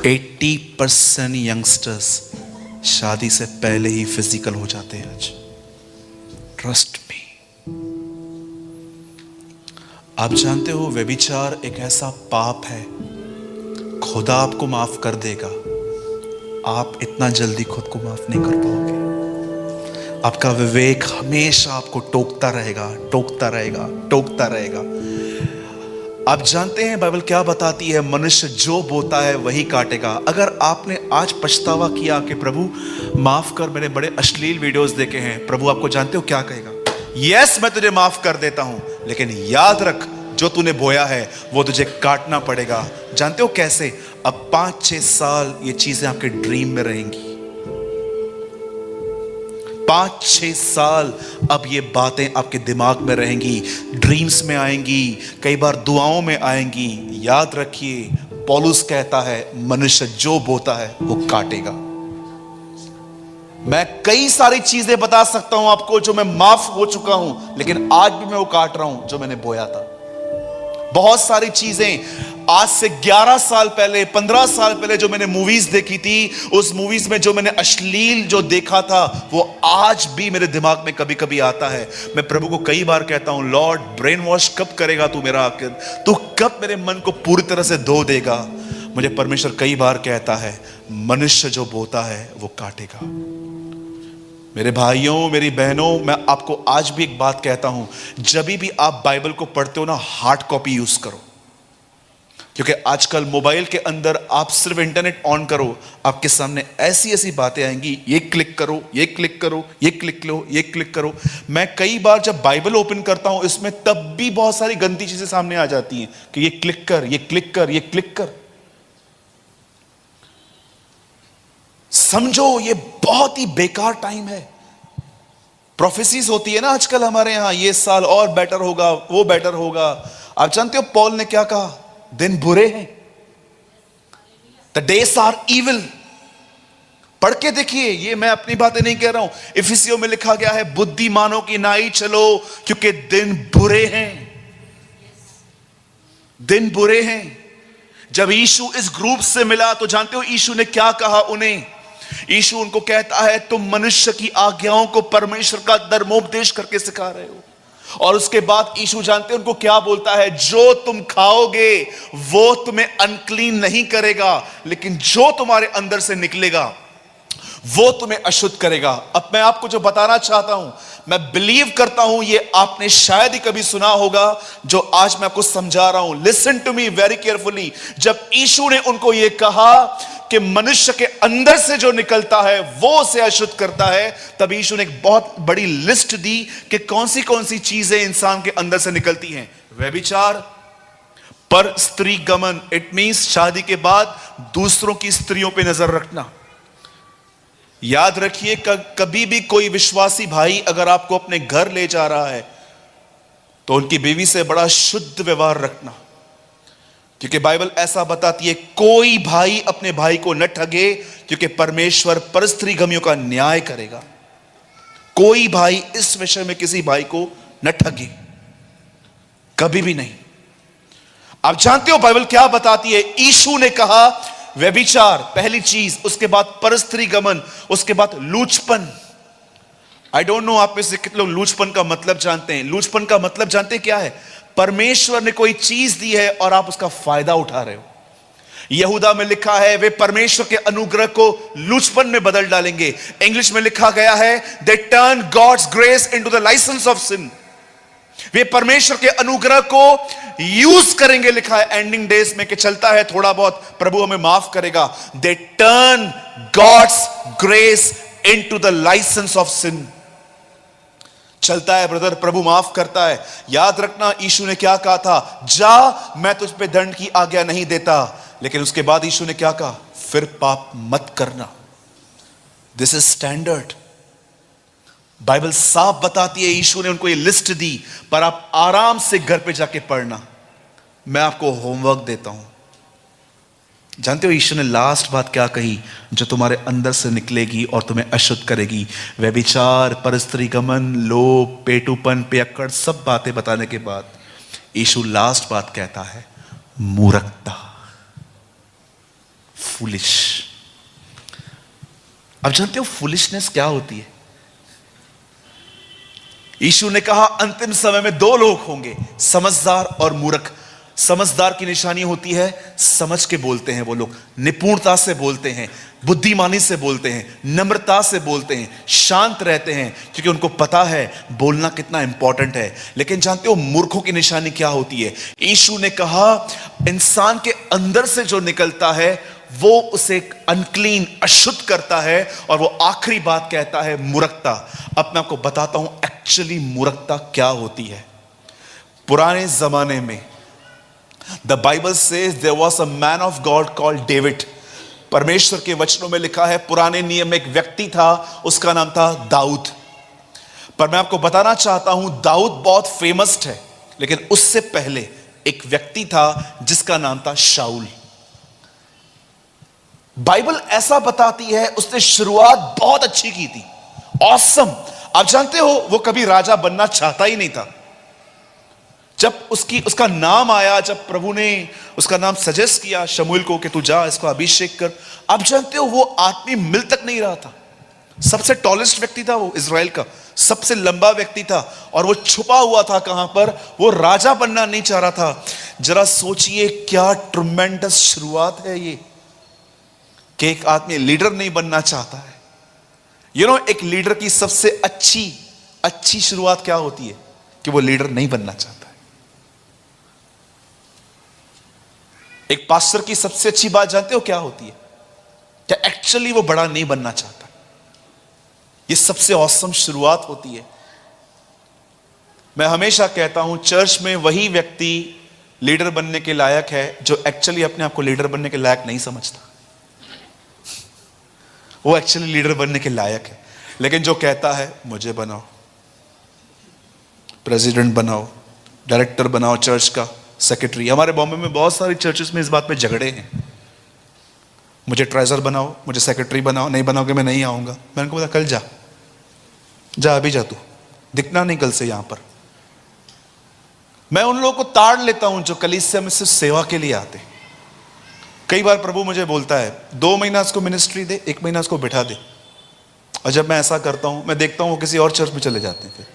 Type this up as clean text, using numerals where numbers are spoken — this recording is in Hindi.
80% यंगस्टर्स शादी से पहले ही फिजिकल हो जाते हैं आज। Trust me. आप जानते हो व्यभिचार एक ऐसा पाप है, खुदा आपको माफ कर देगा, आप इतना जल्दी खुद को माफ नहीं कर पाओगे। आपका विवेक हमेशा आपको टोकता रहेगा, टोकता रहेगा, टोकता रहेगा। आप जानते हैं बाइबल क्या बताती है? मनुष्य जो बोता है वही काटेगा। अगर आपने आज पछतावा किया कि प्रभु माफ कर, मैंने बड़े अश्लील वीडियोस देखे हैं, प्रभु आपको जानते हो क्या कहेगा? यस, मैं तुझे माफ कर देता हूं, लेकिन याद रख जो तूने बोया है वो तुझे काटना पड़ेगा। जानते हो कैसे? अब 5-6 साल ये चीजें आपके ड्रीम में रहेंगी। 5-6 साल अब ये बातें आपके दिमाग में रहेंगी, ड्रीम्स में आएंगी, कई बार दुआओं में आएंगी। याद रखिए, पौलुस कहता है मनुष्य जो बोता है वो काटेगा। मैं कई सारी चीजें बता सकता हूं आपको जो मैं माफ हो चुका हूं, लेकिन आज भी मैं वो काट रहा हूं जो मैंने बोया था। बहुत सारी चीजें आज से 11 साल पहले, 15 साल पहले जो मैंने मूवीज देखी थी, उस मूवीज में जो मैंने अश्लील जो देखा था वो आज भी मेरे दिमाग में कभी कभी आता है। मैं प्रभु को कई बार कहता हूं, लॉर्ड ब्रेन वॉश कब करेगा तू मेरा, आखिर तू कब मेरे मन को पूरी तरह से धो देगा? मुझे परमेश्वर कई बार कहता है मनुष्य जो बोता है वो काटेगा। मेरे भाइयों, मेरी बहनों, मैं आपको आज भी एक बात कहता हूं, जब भी आप बाइबल को पढ़ते हो ना, हार्ड कॉपी यूज करो। क्योंकि आजकल मोबाइल के अंदर आप सिर्फ इंटरनेट ऑन करो, आपके सामने ऐसी ऐसी बातें आएंगी, ये क्लिक करो, ये क्लिक करो, ये क्लिक लो, ये क्लिक करो। मैं कई बार जब बाइबल ओपन करता हूं इसमें तब भी बहुत सारी गंदी चीजें सामने आ जाती हैं कि ये क्लिक कर, ये क्लिक कर, ये क्लिक कर। समझो ये बहुत ही बेकार टाइम है। प्रोफेसीज होती है ना आजकल हमारे यहां, ये साल और बेटर होगा, वो बेटर होगा। आप जानते हो पॉल ने क्या कहा? दिन बुरे हैं, द डेज आर इविल। पढ़ के देखिए, ये मैं अपनी बातें नहीं कह रहा हूं। इफिसियों में लिखा गया है बुद्धिमानों की नाई चलो क्योंकि दिन बुरे हैं, दिन बुरे हैं। जब यीशु इस ग्रुप से मिला तो जानते हो यीशु ने क्या कहा उन्हें? यीशु उनको कहता है तुम मनुष्य की आज्ञाओं को परमेश्वर का धर्मोपदेश करके सिखा रहे हो। और उसके बाद यीशु जानते हैं उनको क्या बोलता है? जो तुम खाओगे वो तुम्हें अनक्लीन नहीं करेगा, लेकिन जो तुम्हारे अंदर से निकलेगा वो तुम्हें अशुद्ध करेगा। अब मैं आपको जो बताना चाहता हूं, मैं बिलीव करता हूं ये आपने शायद ही कभी सुना होगा जो आज मैं आपको समझा रहा हूं। Listen to me very carefully. जब यीशु ने उनको ये कहा कि मनुष्य के अंदर से जो निकलता है वो उसे अशुद्ध करता है, तब यीशु ने एक बहुत बड़ी लिस्ट दी कि कौन सी चीजें इंसान के अंदर से निकलती हैं। व्यभिचार, पर स्त्री गमन, इट मींस शादी के बाद दूसरों की स्त्रियों पे नजर रखना। याद रखिए, कभी भी कोई विश्वासी भाई अगर आपको अपने घर ले जा रहा है तो उनकी बीवी से बड़ा शुद्ध व्यवहार रखना, क्योंकि बाइबल ऐसा बताती है कोई भाई अपने भाई को न ठगे, क्योंकि परमेश्वर परस्त्रीगमियों का न्याय करेगा। कोई भाई इस विषय में किसी भाई को न ठगे, कभी भी नहीं। आप जानते हो बाइबल क्या बताती है? यीशु ने कहा व्यभिचार पहली चीज, उसके बाद परस्त्री गमन, उसके बाद लूचपन। आई डोंट नो आप में से कितने लोग लूचपन का मतलब जानते हैं। लूचपन का मतलब जानते हैं क्या है? परमेश्वर ने कोई चीज दी है और आप उसका फायदा उठा रहे हो। यहूदा में लिखा है वे परमेश्वर के अनुग्रह को लूचपन में बदल डालेंगे। इंग्लिश में लिखा गया है they turn God's grace into the licence of sin. वे परमेश्वर के अनुग्रह को यूज करेंगे, लिखा है एंडिंग डेज में कि चलता है थोड़ा बहुत, प्रभु हमें माफ करेगा। They turn God's grace into the licence of sin. चलता है ब्रदर, प्रभु माफ करता है। याद रखना यीशु ने क्या कहा था? जा, मैं तुझ पे दंड की आज्ञा नहीं देता। लेकिन उसके बाद यीशु ने क्या कहा? फिर पाप मत करना। This is standard. बाइबल साफ बताती है, यीशु ने उनको ये लिस्ट दी, पर आप आराम से घर पे जाके पढ़ना। मैं आपको होमवर्क देता हूं। जानते हो यीशु ने लास्ट बात क्या कही जो तुम्हारे अंदर से निकलेगी और तुम्हें अशुद्ध करेगी? व्यभिचार, परस्त्री गमन, लोभ, पेटूपन, पियक्कड़, सब बातें बताने के बाद यीशु लास्ट बात कहता है मूर्खता। फूलिश। अब जानते हो फूलिशनेस क्या होती है? यीशु ने कहा अंतिम समय में दो लोग होंगे, समझदार और मूर्ख। समझदार की निशानी होती है समझ के बोलते हैं, वो लोग निपुणता से बोलते हैं, बुद्धिमानी से बोलते हैं, नम्रता से बोलते हैं, शांत रहते हैं, क्योंकि उनको पता है बोलना कितना इंपॉर्टेंट है। लेकिन जानते हो मूर्खों की निशानी क्या होती है? यीशु ने कहा इंसान के अंदर से जो निकलता है वो उसे अनक्लीन, अशुद्ध करता है, और वो आखिरी बात कहता है मूर्खता। अब मैं आपको बताता हूं एक्चुअली मूर्खता क्या होती है। पुराने जमाने में the Bible says there was a man of God called David. परमेश्वर के वचनों में लिखा है पुराने नियम में एक व्यक्ति था, उसका नाम था दाऊद। पर मैं आपको बताना चाहता हूं दाऊद बहुत फेमस है, लेकिन उससे पहले एक व्यक्ति था जिसका नाम था शाऊल। बाइबल ऐसा बताती है उसने शुरुआत बहुत अच्छी की थी, ऑसम। आप जानते हो वो कभी राजा बनना चाहता ही नहीं था। जब उसका नाम आया, जब प्रभु ने उसका नाम सजेस्ट किया शमूएल को कि तू जा इसको अभिषेक कर, आप जानते हो वो आदमी मिल तक नहीं रहा था। सबसे टॉलेस्ट व्यक्ति था वो, इजराइल का सबसे लंबा व्यक्ति था, और वो छुपा हुआ था कहां पर? वो राजा बनना नहीं चाह रहा था। जरा सोचिए क्या ट्रमेंडस शुरुआत है ये, कि एक आदमी लीडर नहीं बनना चाहता है। एक लीडर की सबसे अच्छी शुरुआत क्या होती है? कि वो लीडर नहीं बनना चाहता है। एक पास्टर की सबसे अच्छी बात जानते हो क्या होती है? क्या एक्चुअली वो बड़ा नहीं बनना चाहता। ये सबसे औसम शुरुआत होती है। मैं हमेशा कहता हूं चर्च में वही व्यक्ति लीडर बनने के लायक है जो एक्चुअली अपने आप को लीडर बनने के लायक नहीं समझता। वो एक्चुअली लीडर बनने के लायक है, लेकिन जो कहता है मुझे बनाओ, प्रेसिडेंट बनाओ, डायरेक्टर बनाओ, चर्च का सेक्रेटरी। हमारे बॉम्बे में बहुत सारी चर्चेस में इस बात पे झगड़े हैं, मुझे ट्रेजर बनाओ, मुझे सेक्रेटरी बनाओ, नहीं बनाओगे मैं नहीं आऊंगा। मैंने उनको बोला कल जा अभी जा, तू दिखना नहीं कल से यहां पर। मैं उन लोगों को ताड़ लेता हूं जो कलीसिया में सिर्फ सेवा के लिए आते हैं। कई बार प्रभु मुझे बोलता है 2 महीना इसको मिनिस्ट्री दे, 1 महीना इसको बिठा दे, और जब मैं ऐसा करता हूं मैं देखता हूं वो किसी और चर्च में चले जाते हैं। फिर